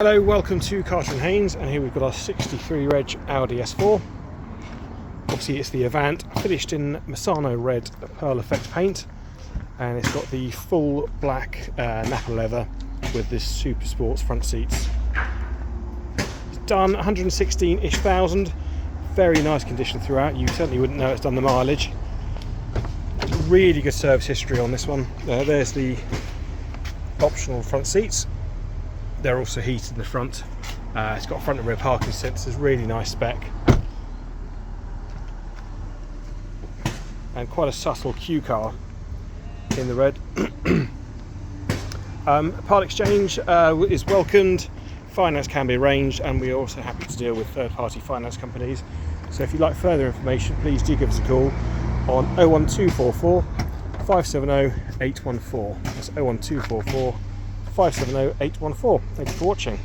Hello, welcome to Carter & Haynes, and here we've got our 63 reg Audi S4. Obviously it's the Avant, finished in Misano Red pearl effect paint, and it's got the full black Nappa leather with this super sports front seats. It's done 116-ish thousand, very nice condition throughout. You certainly wouldn't know it's done the mileage. Really good service history on this one. There's the optional front seats. They're also heated in the front. It's got front and rear parking sensors, really nice spec. And quite a subtle Q car in the red. Part exchange is welcomed, finance can be arranged, and we're also happy to deal with third-party finance companies. So if you'd like further information, please do give us a call on 01244 570 814. That's 01244 570 814. Thank you for watching.